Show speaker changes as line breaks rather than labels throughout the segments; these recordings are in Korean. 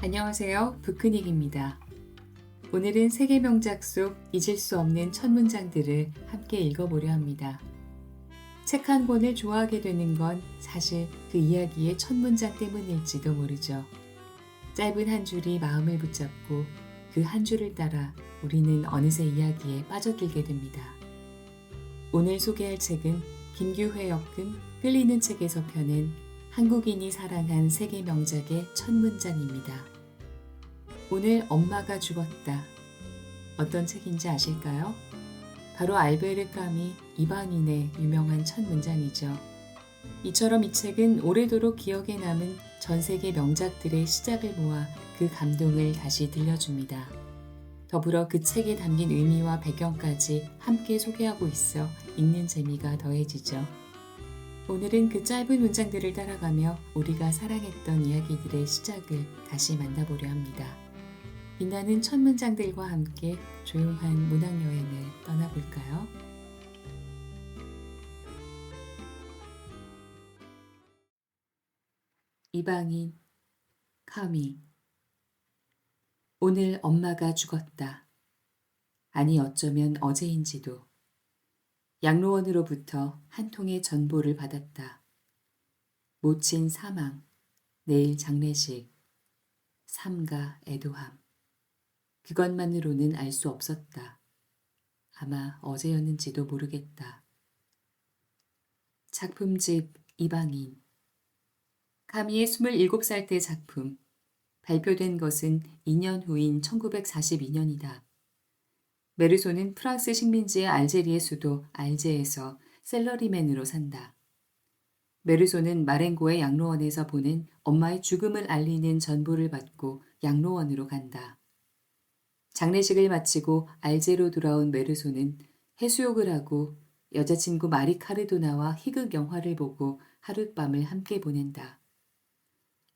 안녕하세요. 부크닉입니다. 오늘은 세계 명작 속 잊을 수 없는 첫 문장들을 함께 읽어보려 합니다. 책 한 권을 좋아하게 되는 건 사실 그 이야기의 첫 문장 때문일지도 모르죠. 짧은 한 줄이 마음을 붙잡고 그 한 줄을 따라 우리는 어느새 이야기에 빠져들게 됩니다. 오늘 소개할 책은 김규회 역금 끌리는 책에서 펴낸 한국인이 사랑한 세계 명작의 첫 문장입니다. 오늘 엄마가 죽었다. 어떤 책인지 아실까요? 바로 알베르 까미 이방인의 유명한 첫 문장이죠. 이처럼 이 책은 오래도록 기억에 남은 전 세계 명작들의 시작을 모아 그 감동을 다시 들려줍니다. 더불어 그 책에 담긴 의미와 배경까지 함께 소개하고 있어 읽는 재미가 더해지죠. 오늘은 그 짧은 문장들을 따라가며 우리가 사랑했던 이야기들의 시작을 다시 만나보려 합니다. 빛나는 첫 문장들과 함께 조용한 문학여행을 떠나볼까요? 이방인 카미. 오늘 엄마가 죽었다. 아니 어쩌면 어제인지도. 양로원으로부터 한 통의 전보를 받았다. 모친 사망, 내일 장례식, 삼가 애도함. 그것만으로는 알 수 없었다. 아마 어제였는지도 모르겠다. 작품집 이방인. 카미의 27살 때 작품. 발표된 것은 2년 후인 1942년이다. 메르소는 프랑스 식민지의 알제리의 수도 알제에서 셀러리맨으로 산다. 메르소는 마렌고의 양로원에서 보낸 엄마의 죽음을 알리는 전보를 받고 양로원으로 간다. 장례식을 마치고 알제로 돌아온 메르소는 해수욕을 하고 여자친구 마리 카르도나와 희극 영화를 보고 하룻밤을 함께 보낸다.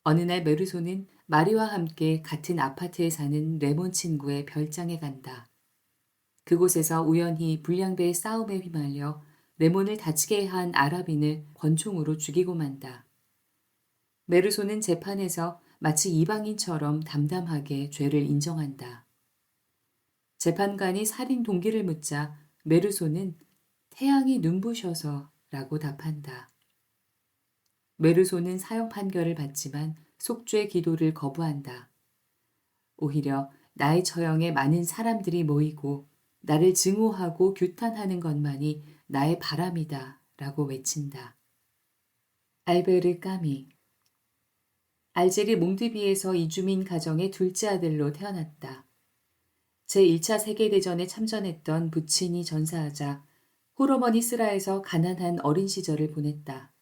어느 날 메르소는 마리와 함께 같은 아파트에 사는 레몬 친구의 별장에 간다. 그곳에서 우연히 불량배의 싸움에 휘말려 레몬을 다치게 한 아랍인을 권총으로 죽이고 만다. 메르소는 재판에서 마치 이방인처럼 담담하게 죄를 인정한다. 재판관이 살인 동기를 묻자 메르소는 태양이 눈부셔서 라고 답한다. 메르소는 사형 판결을 받지만 속죄 기도를 거부한다. 오히려 나의 처형에 많은 사람들이 모이고 나를 증오하고 규탄하는 것만이 나의 바람이다 라고 외친다. 알베르 까미. 알제리 몽드비에서 이주민 가정의 둘째 아들로 태어났다. 제1차 세계대전에 참전했던 부친이 전사하자 홀어머니 쓰라에서 가난한 어린 시절을 보냈다.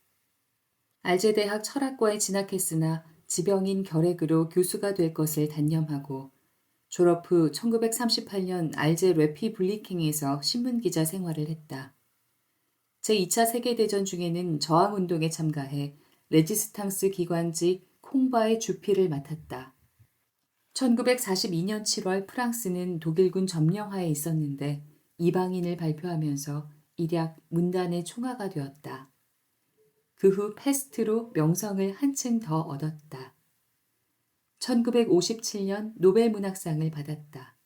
알제대학 철학과에 진학했으나 지병인 결핵으로 교수가 될 것을 단념하고 졸업 후 1938년 알제 레피블리킹에서 신문기자 생활을 했다. 제2차 세계대전 중에는 저항운동에 참가해 레지스탕스 기관지 콩바의 주피를 맡았다. 1942년 7월 프랑스는 독일군 점령하에 있었는데 이방인을 발표하면서 일약 문단의 총화가 되었다. 그 후 패스트로 명성을 한층 더 얻었다. 1957년 노벨문학상을 받았다.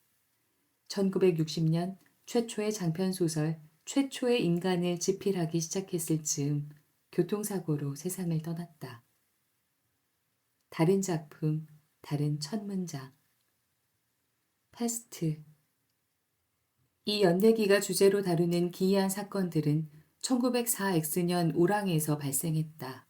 1960년 최초의 장편소설 최초의 인간을 집필하기 시작했을 즈음 교통사고로 세상을 떠났다. 다른 작품, 다른 첫 문장. 패스트. 이 연대기가 주제로 다루는 기이한 사건들은 1904 X년 우랑에서 발생했다.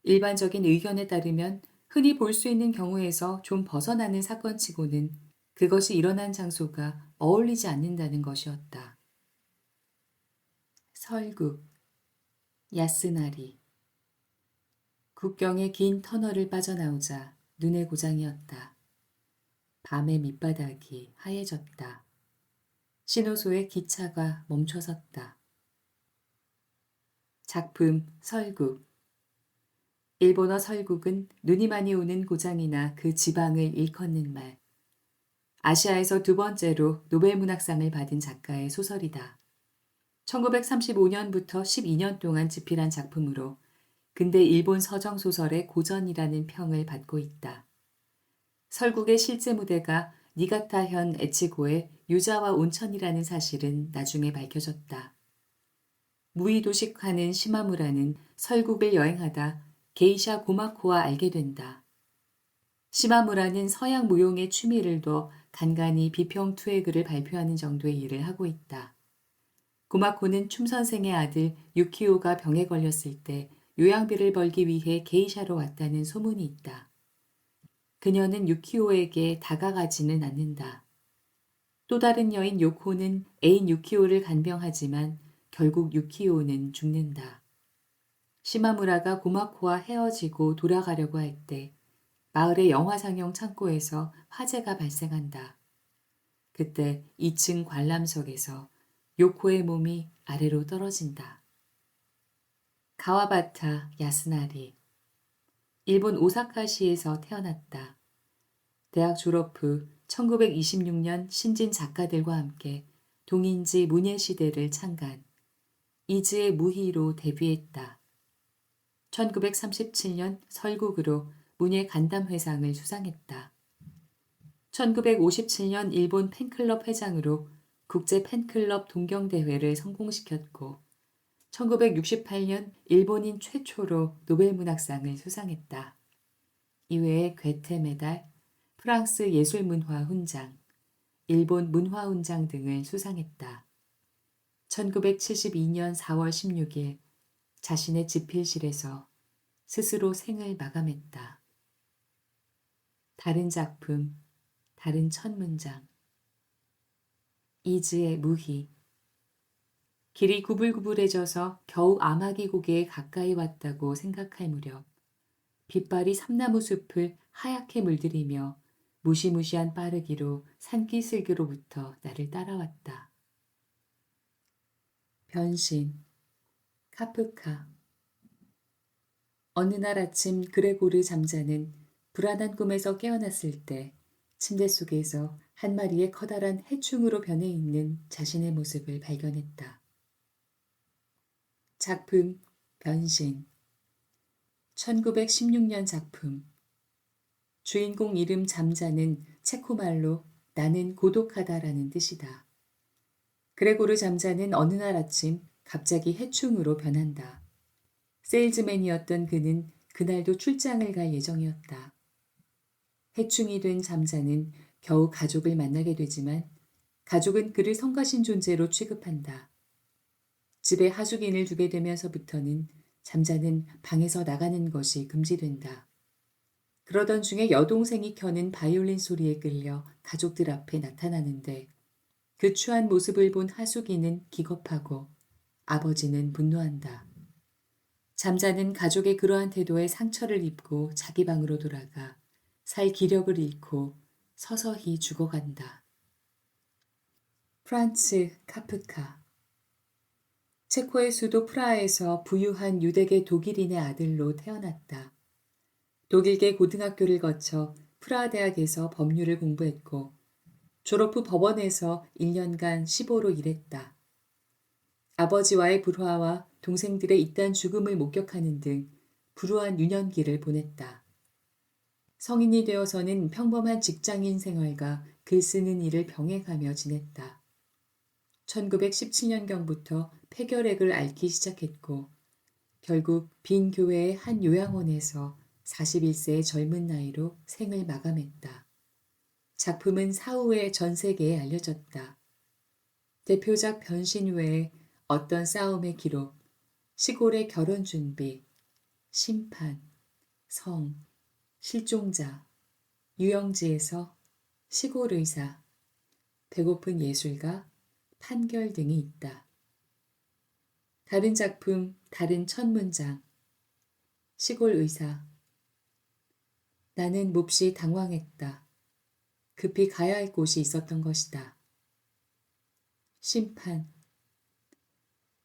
일반적인 의견에 따르면 흔히 볼 수 있는 경우에서 좀 벗어나는 사건치고는 그것이 일어난 장소가 어울리지 않는다는 것이었다. 설국. 야스나리. 국경의 긴 터널을 빠져나오자 눈의 고장이었다. 밤의 밑바닥이 하얘졌다. 신호소에 기차가 멈춰섰다. 작품 설국. 일본어 설국은 눈이 많이 오는 고장이나 그 지방을 일컫는 말. 아시아에서 두 번째로 노벨문학상을 받은 작가의 소설이다. 1935년부터 12년 동안 집필한 작품으로 근대 일본 서정소설의 고전이라는 평을 받고 있다. 설국의 실제 무대가 니가타현 에치고의 유자와 온천이라는 사실은 나중에 밝혀졌다. 무의도식하는 시마무라는 설국을 여행하다 게이샤 고마코와 알게 된다. 시마무라는 서양 무용에 취미를 둬 간간히 비평투의 글을 발표하는 정도의 일을 하고 있다. 고마코는 춤선생의 아들 유키오가 병에 걸렸을 때 요양비를 벌기 위해 게이샤로 왔다는 소문이 있다. 그녀는 유키오에게 다가가지는 않는다. 또 다른 여인 요코는 애인 유키오를 간병하지만 결국 유키오는 죽는다. 시마무라가 고마코와 헤어지고 돌아가려고 할 때 마을의 영화상영 창고에서 화재가 발생한다. 그때 2층 관람석에서 요코의 몸이 아래로 떨어진다. 가와바타 야스나리. 일본 오사카시에서 태어났다. 대학 졸업 후 1926년 신진 작가들과 함께 동인지 문예시대를 창간, 이즈의 무희로 데뷔했다. 1937년 설국으로 문예 간담회상을 수상했다. 1957년 일본 팬클럽 회장으로 국제 팬클럽 동경대회를 성공시켰고 1968년 일본인 최초로 노벨문학상을 수상했다. 이외에 괴테 메달, 프랑스 예술문화 훈장, 일본 문화훈장 등을 수상했다. 1972년 4월 16일 자신의 집필실에서 스스로 생을 마감했다. 다른 작품, 다른 첫 문장. 이즈의 무희. 길이 구불구불해져서 겨우 아마기 고개에 가까이 왔다고 생각할 무렵 빛발이 삼나무 숲을 하얗게 물들이며 무시무시한 빠르기로 산기슭으로부터 나를 따라왔다. 변신. 카프카. 어느 날 아침 그레고르 잠자는 불안한 꿈에서 깨어났을 때 침대 속에서 한 마리의 커다란 해충으로 변해 있는 자신의 모습을 발견했다. 작품 변신. 1916년 작품. 주인공 이름 잠자는 체코말로 나는 고독하다라는 뜻이다. 그레고르 잠자는 어느 날 아침 갑자기 해충으로 변한다. 세일즈맨이었던 그는 그날도 출장을 갈 예정이었다. 해충이 된 잠자는 겨우 가족을 만나게 되지만 가족은 그를 성가신 존재로 취급한다. 집에 하숙인을 두게 되면서부터는 잠자는 방에서 나가는 것이 금지된다. 그러던 중에 여동생이 켜는 바이올린 소리에 끌려 가족들 앞에 나타나는데 그 추한 모습을 본 하숙인은 기겁하고 아버지는 분노한다. 잠자는 가족의 그러한 태도에 상처를 입고 자기 방으로 돌아가 살 기력을 잃고 서서히 죽어간다. 프란츠 카프카. 체코의 수도 프라하에서 부유한 유대계 독일인의 아들로 태어났다. 독일계 고등학교를 거쳐 프라하 대학에서 법률을 공부했고 졸업 후 법원에서 1년간 시보로 일했다. 아버지와의 불화와 동생들의 잇단 죽음을 목격하는 등 불우한 유년기를 보냈다. 성인이 되어서는 평범한 직장인 생활과 글 쓰는 일을 병행하며 지냈다. 1917년경부터 폐결핵을 앓기 시작했고 결국 빈 교회의 한 요양원에서 41세의 젊은 나이로 생을 마감했다. 작품은 사후에 전 세계에 알려졌다. 대표작 변신 외에 어떤 싸움의 기록, 시골의 결혼 준비, 심판, 성, 실종자, 유영지에서 시골 의사, 배고픈 예술가, 판결 등이 있다. 다른 작품, 다른 첫 문장. 시골 의사. 나는 몹시 당황했다. 급히 가야 할 곳이 있었던 것이다. 심판.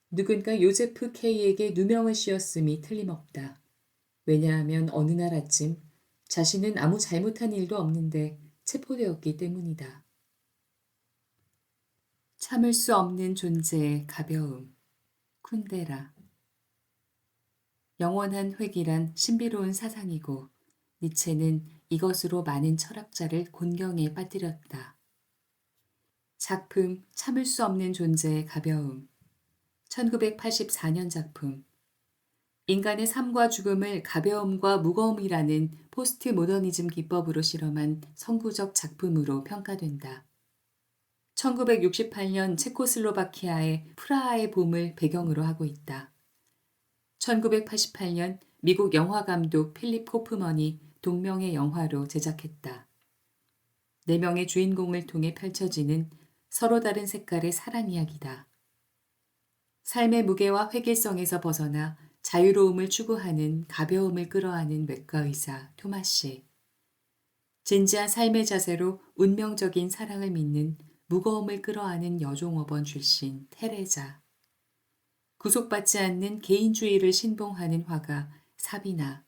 누군가 요제프 K에게 누명을 씌웠음이 틀림없다. 왜냐하면 어느 날 아침 자신은 아무 잘못한 일도 없는데 체포되었기 때문이다. 참을 수 없는 존재의 가벼움. 쿤데라. 영원한 회귀란 신비로운 사상이고 니체는 이것으로 많은 철학자를 곤경에 빠뜨렸다. 작품 참을 수 없는 존재의 가벼움. 1984년 작품. 인간의 삶과 죽음을 가벼움과 무거움이라는 포스트 모더니즘 기법으로 실험한 선구적 작품으로 평가된다. 1968년 체코슬로바키아의 프라하의 봄을 배경으로 하고 있다. 1988년 미국 영화감독 필립 코프먼이 동명의 영화로 제작했다. 4명의 주인공을 통해 펼쳐지는 서로 다른 색깔의 사랑 이야기다. 삶의 무게와 획일성에서 벗어나 자유로움을 추구하는 가벼움을 끌어안는 외과 의사 토마시. 진지한 삶의 자세로 운명적인 사랑을 믿는 무거움을 끌어안는 여종업원 출신 테레자. 구속받지 않는 개인주의를 신봉하는 화가 사비나.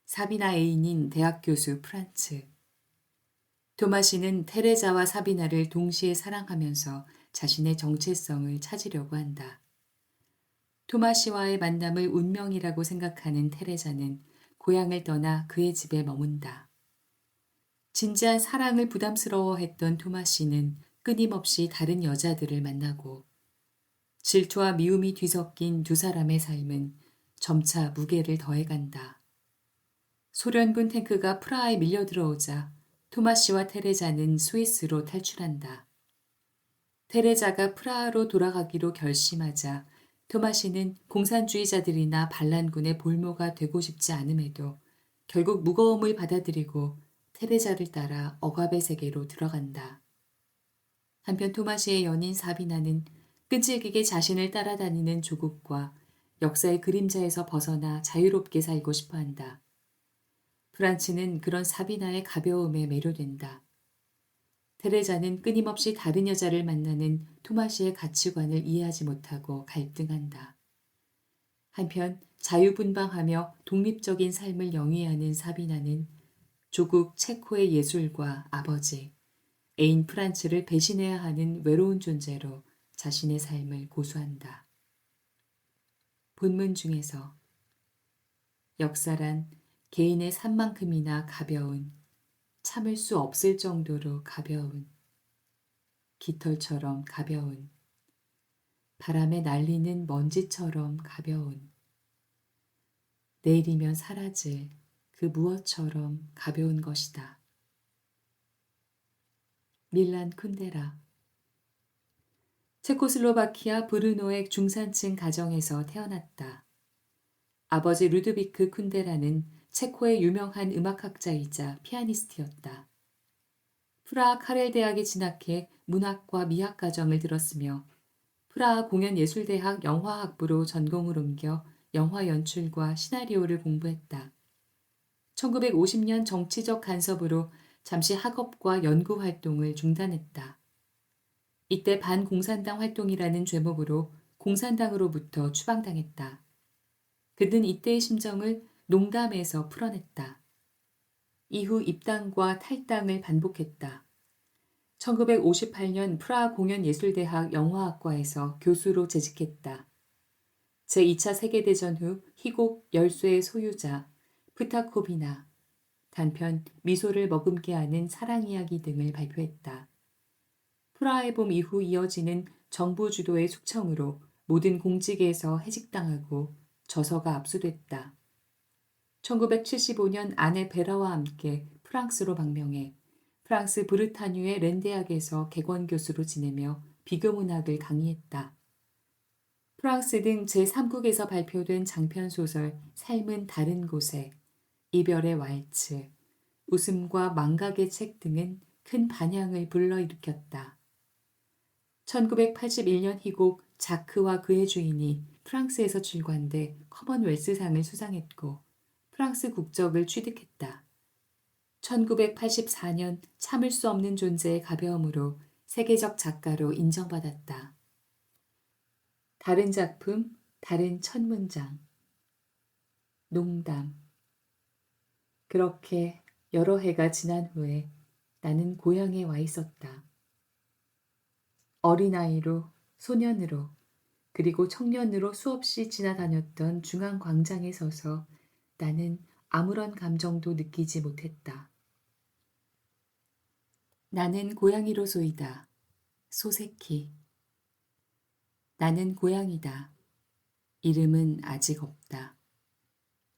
사비나 애인인 대학 교수 프란츠. 토마시는 테레자와 사비나를 동시에 사랑하면서 자신의 정체성을 찾으려고 한다. 토마시와의 만남을 운명이라고 생각하는 테레자는 고향을 떠나 그의 집에 머문다. 진지한 사랑을 부담스러워했던 토마시는 끊임없이 다른 여자들을 만나고 질투와 미움이 뒤섞인 두 사람의 삶은 점차 무게를 더해간다. 소련군 탱크가 프라하에 밀려들어오자 토마시와 테레자는 스위스로 탈출한다. 테레자가 프라하로 돌아가기로 결심하자 토마시는 공산주의자들이나 반란군의 볼모가 되고 싶지 않음에도 결국 무거움을 받아들이고 테레자를 따라 억압의 세계로 들어간다. 한편 토마시의 연인 사비나는 끈질기게 자신을 따라다니는 조국과 역사의 그림자에서 벗어나 자유롭게 살고 싶어한다. 프란츠는 그런 사비나의 가벼움에 매료된다. 테레자는 끊임없이 다른 여자를 만나는 토마시의 가치관을 이해하지 못하고 갈등한다. 한편 자유분방하며 독립적인 삶을 영위하는 사비나는 조국 체코의 예술과 아버지, 애인 프란츠를 배신해야 하는 외로운 존재로 자신의 삶을 고수한다. 본문 중에서 역사란 개인의 삶만큼이나 가벼운, 참을 수 없을 정도로 가벼운, 깃털처럼 가벼운, 바람에 날리는 먼지처럼 가벼운, 내일이면 사라질 그 무엇처럼 가벼운 것이다. 밀란 쿤데라. 체코슬로바키아 브르노의 중산층 가정에서 태어났다. 아버지 루드비크 쿤데라는 체코의 유명한 음악학자이자 피아니스트였다. 프라하 카렐 대학에 진학해 문학과 미학 과정을 들었으며 프라하 공연예술대학 영화학부로 전공을 옮겨 영화 연출과 시나리오를 공부했다. 1950년 정치적 간섭으로 잠시 학업과 연구 활동을 중단했다. 이때 반공산당 활동이라는 죄목으로 공산당으로부터 추방당했다. 그는 이때의 심정을 농담에서 풀어냈다. 이후 입당과 탈당을 반복했다. 1958년 프라하 공연예술대학 영화학과에서 교수로 재직했다. 제2차 세계대전 후 희곡 열쇠의 소유자 프타코비나, 단편 미소를 머금게 하는 사랑 이야기 등을 발표했다. 프라하의 봄 이후 이어지는 정부 주도의 숙청으로 모든 공직에서 해직당하고 저서가 압수됐다. 1975년 아내 베라와 함께 프랑스로 방명해 프랑스 브르타뉴의 렌대학에서 객원교수로 지내며 비교문학을 강의했다. 프랑스 등 제3국에서 발표된 장편소설 삶은 다른 곳에, 이별의 왈츠, 웃음과 망각의 책 등은 큰 반향을 불러일으켰다. 1981년 희곡 자크와 그의 주인이 프랑스에서 출간돼 커먼웰스상을 수상했고 프랑스 국적을 취득했다. 1984년 참을 수 없는 존재의 가벼움으로 세계적 작가로 인정받았다. 다른 작품, 다른 첫 문장. 농담. 그렇게 여러 해가 지난 후에 나는 고향에 와 있었다. 어린아이로, 소년으로, 그리고 청년으로 수없이 지나다녔던 중앙광장에 서서 나는 아무런 감정도 느끼지 못했다. 나는 고양이로소이다. 소세키. 나는 고양이다. 이름은 아직 없다.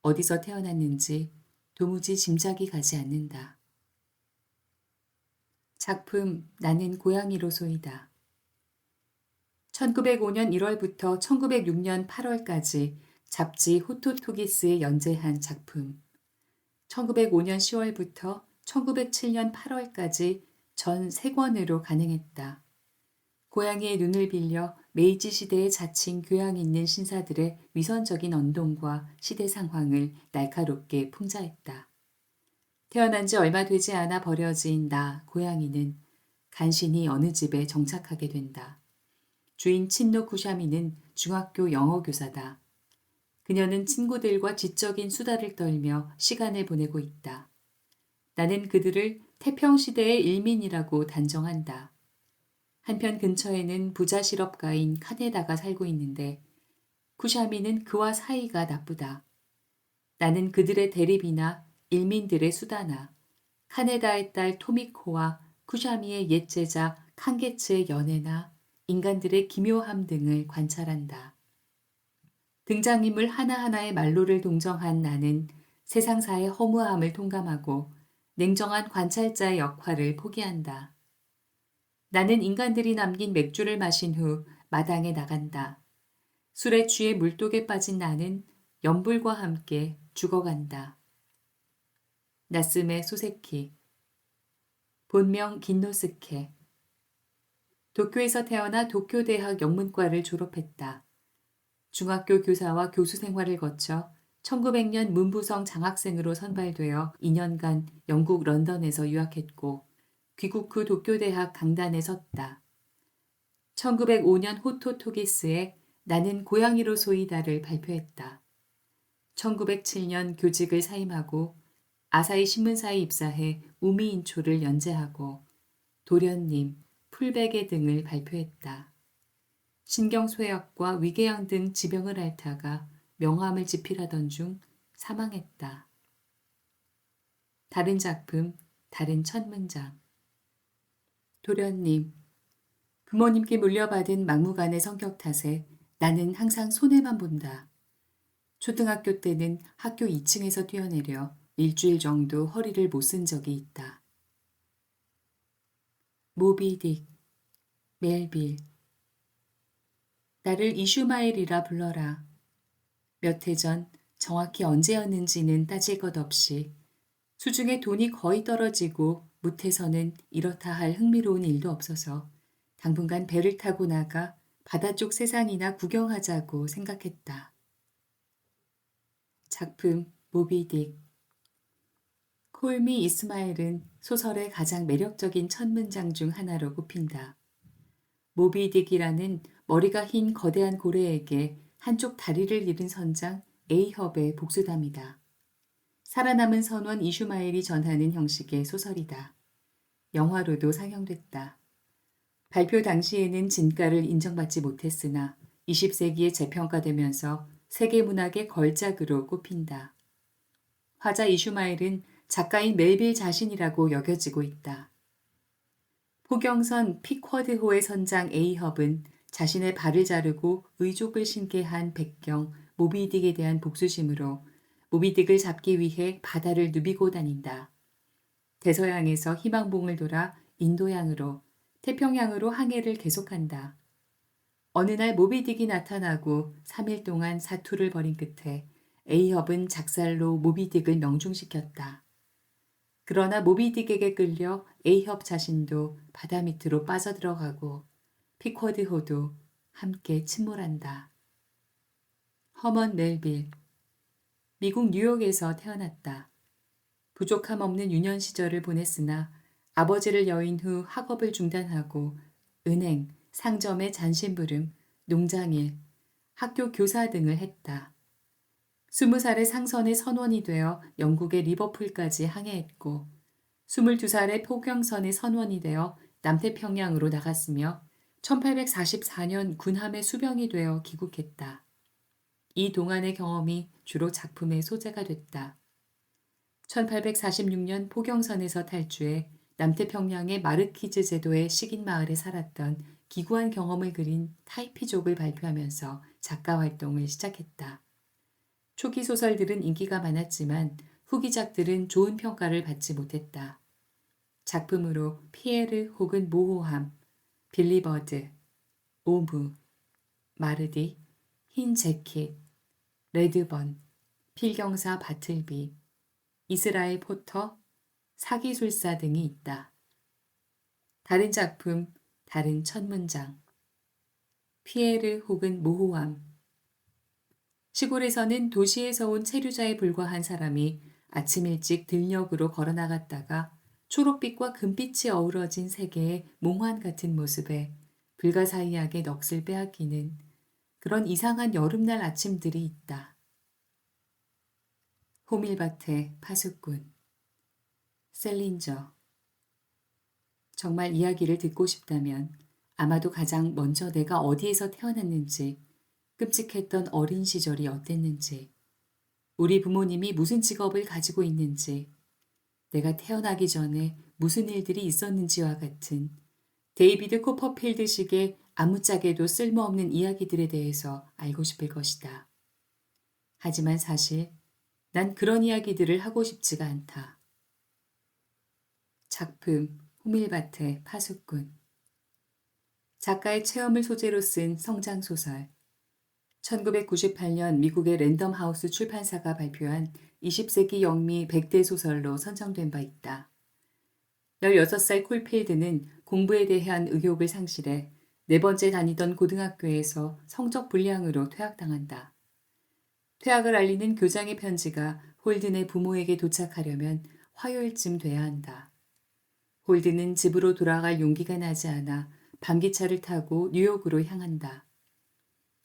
어디서 태어났는지 도무지 짐작이 가지 않는다. 작품 나는 고양이로소이다. 1905년 1월부터 1906년 8월까지 잡지 호토토기스에 연재한 작품. 1905년 10월부터 1907년 8월까지 전 3권으로 간행했다. 고양이의 눈을 빌려 메이지 시대의 자칭 교양 있는 신사들의 위선적인 언동과 시대 상황을 날카롭게 풍자했다. 태어난 지 얼마 되지 않아 버려진 나 고양이는 간신히 어느 집에 정착하게 된다. 주인 친노 쿠샤미는 중학교 영어 교사다. 그녀는 친구들과 지적인 수다를 떨며 시간을 보내고 있다. 나는 그들을 태평시대의 일민이라고 단정한다. 한편 근처에는 부자 실업가인 카네다가 살고 있는데 쿠샤미는 그와 사이가 나쁘다. 나는 그들의 대립이나 일민들의 수다나 카네다의 딸 토미코와 쿠샤미의 옛 제자 칸게츠의 연애나 인간들의 기묘함 등을 관찰한다. 등장인물 하나하나의 말로를 동정한 나는 세상사의 허무함을 통감하고 냉정한 관찰자의 역할을 포기한다. 나는 인간들이 남긴 맥주를 마신 후 마당에 나간다. 술에 취해 물독에 빠진 나는 연불과 함께 죽어간다. 나스메 소세키. 본명 긴노스케. 도쿄에서 태어나 도쿄대학 영문과를 졸업했다. 중학교 교사와 교수 생활을 거쳐 1900년 문부성 장학생으로 선발되어 2년간 영국 런던에서 유학했고 귀국 후 도쿄대학 강단에 섰다. 1905년 호토토기스에 나는 고양이로소이다를 발표했다. 1907년 교직을 사임하고 아사히 신문사에 입사해 우미인초를 연재하고 도련님, 풀베개 등을 발표했다. 신경쇠약과 위궤양 등 지병을 앓다가 명함을 집필하던 중 사망했다. 다른 작품, 다른 첫 문장. 도련님, 부모님께 물려받은 막무가내 성격 탓에 나는 항상 손해만 본다. 초등학교 때는 학교 2층에서 뛰어내려 일주일 정도 허리를 못 쓴 적이 있다. 모비딕, 멜빌. 나를 이슈마일이라 불러라. 몇 해 전 정확히 언제였는지는 따질 것 없이 수중에 돈이 거의 떨어지고 무태서는 이렇다 할 흥미로운 일도 없어서 당분간 배를 타고 나가 바다 쪽 세상이나 구경하자고 생각했다. 작품 모비딕. 콜미 이스마일은 소설의 가장 매력적인 첫 문장 중 하나로 꼽힌다. 모비딕이라는 머리가 흰 거대한 고래에게 한쪽 다리를 잃은 선장 에이헙의 복수담이다. 살아남은 선원 이슈마일이 전하는 형식의 소설이다. 영화로도 상영됐다. 발표 당시에는 진가를 인정받지 못했으나 20세기에 재평가되면서 세계문학의 걸작으로 꼽힌다. 화자 이슈마일은 작가인 멜빌 자신이라고 여겨지고 있다. 포경선 피쿼드호의 선장 에이헙은 자신의 발을 자르고 의족을 신게 한 백경 모비딕에 대한 복수심으로 모비딕을 잡기 위해 바다를 누비고 다닌다. 대서양에서 희망봉을 돌아 인도양으로 태평양으로 항해를 계속한다. 어느 날 모비딕이 나타나고 3일 동안 사투를 벌인 끝에 에이헙은 작살로 모비딕을 명중시켰다. 그러나 모비딕에게 끌려 에이헙 자신도 바다 밑으로 빠져들어가고 피쿼드호도 함께 침몰한다. 허먼 멜빌. 미국 뉴욕에서 태어났다. 부족함 없는 유년 시절을 보냈으나 아버지를 여인 후 학업을 중단하고 은행, 상점의 잔심부름, 농장일, 학교 교사 등을 했다. 20살에 상선의 선원이 되어 영국의 리버풀까지 항해했고 22살에 포경선의 선원이 되어 남태평양으로 나갔으며 1844년 군함의 수병이 되어 귀국했다. 이 동안의 경험이 주로 작품의 소재가 됐다. 1846년 포경선에서 탈주해 남태평양의 마르키즈 제도의 식인 마을에 살았던 기구한 경험을 그린 타이피족을 발표하면서 작가 활동을 시작했다. 초기 소설들은 인기가 많았지만 후기작들은 좋은 평가를 받지 못했다. 작품으로 피에르 혹은 모호함, 빌리버드, 오무, 마르디, 흰 재킷, 레드번, 필경사 바틀비, 이스라엘 포터, 사기술사 등이 있다. 다른 작품, 다른 첫 문장. 피에르 혹은 모호함. 시골에서는 도시에서 온 체류자에 불과한 사람이 아침 일찍 들녘으로 걸어 나갔다가 초록빛과 금빛이 어우러진 세계의 몽환 같은 모습에 불가사의하게 넋을 빼앗기는 그런 이상한 여름날 아침들이 있다. 호밀밭의 파수꾼. 셀린저. 정말 이야기를 듣고 싶다면 아마도 가장 먼저 내가 어디에서 태어났는지, 끔찍했던 어린 시절이 어땠는지, 우리 부모님이 무슨 직업을 가지고 있는지, 내가 태어나기 전에 무슨 일들이 있었는지와 같은 데이비드 코퍼필드식의 아무짝에도 쓸모없는 이야기들에 대해서 알고 싶을 것이다. 하지만 사실 난 그런 이야기들을 하고 싶지가 않다. 작품 호밀밭의 파수꾼. 작가의 체험을 소재로 쓴 성장소설. 1998년 미국의 랜덤하우스 출판사가 발표한 20세기 영미 100대 소설로 선정된 바 있다. 16살 콜필드는 공부에 대한 의욕을 상실해 네 번째 다니던 고등학교에서 성적 불량으로 퇴학당한다. 퇴학을 알리는 교장의 편지가 홀든의 부모에게 도착하려면 화요일쯤 돼야 한다. 홀든은 집으로 돌아갈 용기가 나지 않아 밤기차를 타고 뉴욕으로 향한다.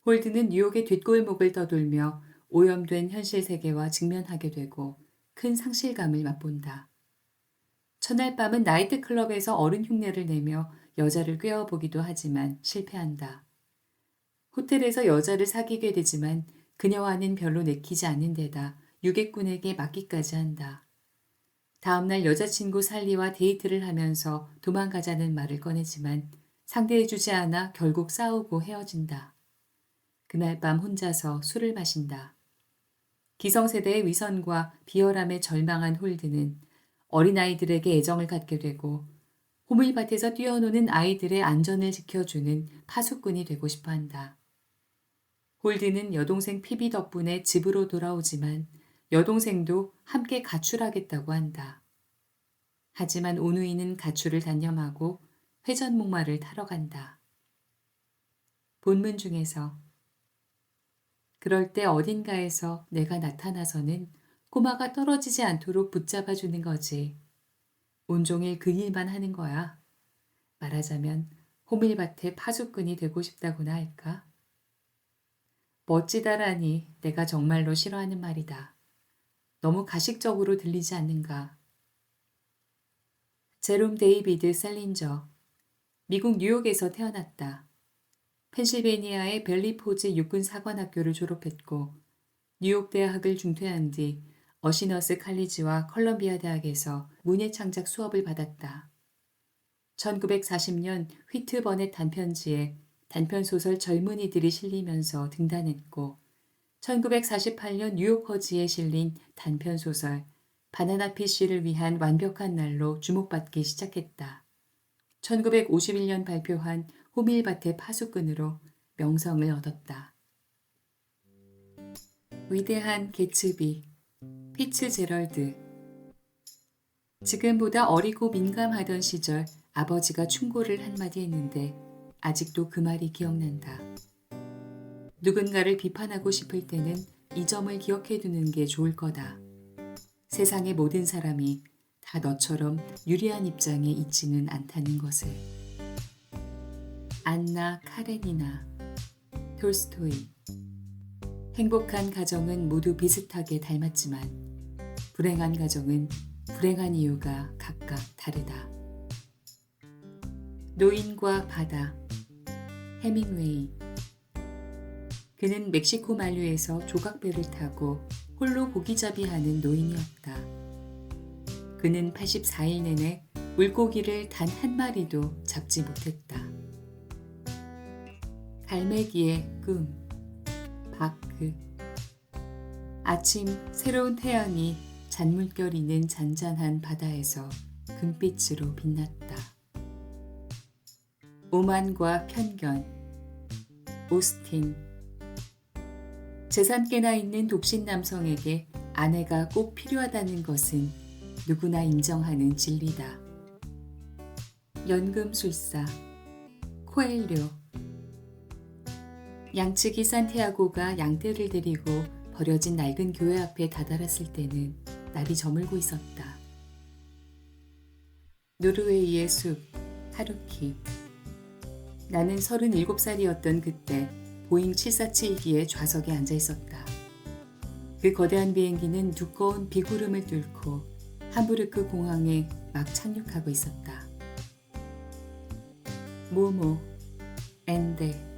홀든은 뉴욕의 뒷골목을 떠돌며 오염된 현실 세계와 직면하게 되고 큰 상실감을 맛본다. 첫날 밤은 나이트클럽에서 어른 흉내를 내며 여자를 꿰어보기도 하지만 실패한다. 호텔에서 여자를 사귀게 되지만 그녀와는 별로 내키지 않는 데다 유객군에게 맡기까지 한다. 다음날 여자친구 살리와 데이트를 하면서 도망가자는 말을 꺼내지만 상대해주지 않아 결국 싸우고 헤어진다. 그날 밤 혼자서 술을 마신다. 기성세대의 위선과 비열함에 절망한 홀드는 어린아이들에게 애정을 갖게 되고 호밀밭에서 뛰어노는 아이들의 안전을 지켜주는 파수꾼이 되고 싶어 한다. 홀드는 여동생 피비 덕분에 집으로 돌아오지만 여동생도 함께 가출하겠다고 한다. 하지만 오누이는 가출을 단념하고 회전목마를 타러 간다. 본문 중에서 그럴 때 어딘가에서 내가 나타나서는 꼬마가 떨어지지 않도록 붙잡아주는 거지. 온종일 그 일만 하는 거야. 말하자면 호밀밭의 파수꾼이 되고 싶다고나 할까? 멋지다라니 내가 정말로 싫어하는 말이다. 너무 가식적으로 들리지 않는가? 제롬 데이비드 셀린저. 미국 뉴욕에서 태어났다. 펜실베니아의 벨리포즈 육군사관학교를 졸업했고 뉴욕 대학을 중퇴한 뒤 어시너스 칼리지와 컬럼비아 대학에서 문예창작 수업을 받았다. 1940년 휘트버넷 단편지에 단편소설 젊은이들이 실리면서 등단했고 1948년 뉴요커지에 실린 단편소설 바나나 피쉬를 위한 완벽한 날로 주목받기 시작했다. 1951년 발표한 호밀밭의 파수꾼으로 명성을 얻었다. 위대한 개츠비, 피츠제럴드. 지금보다 어리고 민감하던 시절 아버지가 충고를 한마디 했는데 아직도 그 말이 기억난다. 누군가를 비판하고 싶을 때는 이 점을 기억해 두는 게 좋을 거다. 세상의 모든 사람이 다 너처럼 유리한 입장에 있지는 않다는 것을. 안나 카레니나, 톨스토이. 행복한 가정은 모두 비슷하게 닮았지만 불행한 가정은 불행한 이유가 각각 다르다. 노인과 바다. 해밍웨이. 그는 멕시코 만류에서 조각배를 타고 홀로 고기잡이하는 노인이었다. 그는 84일 내내 물고기를 단 한 마리도 잡지 못했다. 갈매기의 꿈, 바크. 아침 새로운 태양이 잔물결이는 잔잔한 바다에서 금빛으로 빛났다. 오만과 편견, 오스틴. 재산께나 있는 독신 남성에게 아내가 꼭 필요하다는 것은 누구나 인정하는 진리다. 연금술사, 코엘료. 양치기 산티아고가 양떼를 데리고 버려진 낡은 교회 앞에 다다랐을 때는 날이 저물고 있었다. 노르웨이의 숲, 하루키. 나는 37살이었던 그때 보잉 747기의 좌석에 앉아 있었다. 그 거대한 비행기는 두꺼운 비구름을 뚫고 함부르크 공항에 막 착륙하고 있었다. 모모, 엔데.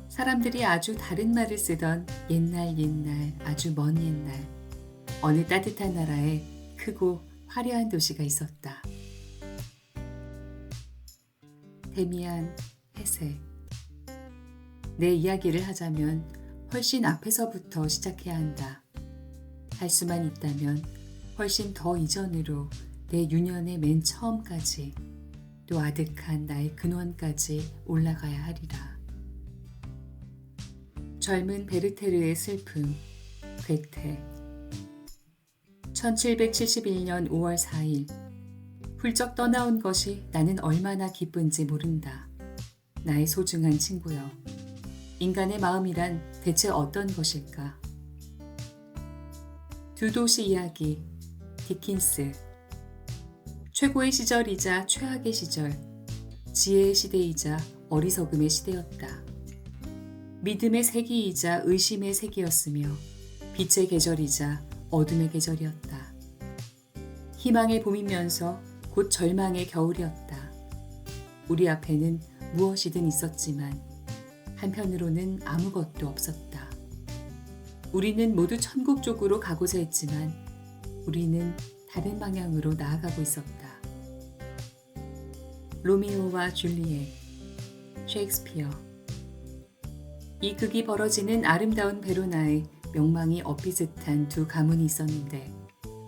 사람들이 아주 다른 말을 쓰던 옛날 아주 먼 옛날 어느 따뜻한 나라에 크고 화려한 도시가 있었다. 데미안 헤세. 내 이야기를 하자면 훨씬 앞에서부터 시작해야 한다. 할 수만 있다면 훨씬 더 이전으로 내 유년의 맨 처음까지 또 아득한 나의 근원까지 올라가야 하리라. 젊은 베르테르의 슬픔, 괴테. 1771년 5월 4일 훌쩍 떠나온 것이 나는 얼마나 기쁜지 모른다. 나의 소중한 친구여. 인간의 마음이란 대체 어떤 것일까? 두 도시 이야기, 디킨스. 최고의 시절이자 최악의 시절, 지혜의 시대이자 어리석음의 시대였다. 믿음의 세기이자 의심의 세기였으며 빛의 계절이자 어둠의 계절이었다. 희망의 봄이면서 곧 절망의 겨울이었다. 우리 앞에는 무엇이든 있었지만 한편으로는 아무것도 없었다. 우리는 모두 천국 쪽으로 가고자 했지만 우리는 다른 방향으로 나아가고 있었다. 로미오와 줄리엣, 셰익스피어. 이 극이 벌어지는 아름다운 베로나에 명망이 엇비슷한 두 가문이 있었는데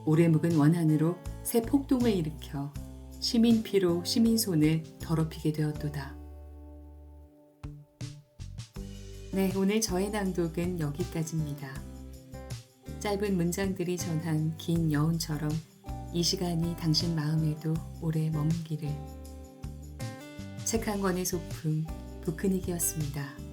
오래 묵은 원한으로 새 폭동을 일으켜 시민 피로 시민 손을 더럽히게 되었도다. 네, 오늘 저의 낭독은 여기까지입니다. 짧은 문장들이 전한 긴 여운처럼 이 시간이 당신 마음에도 오래 머물기를. 책 한 권의 소품, 북크닉이었습니다.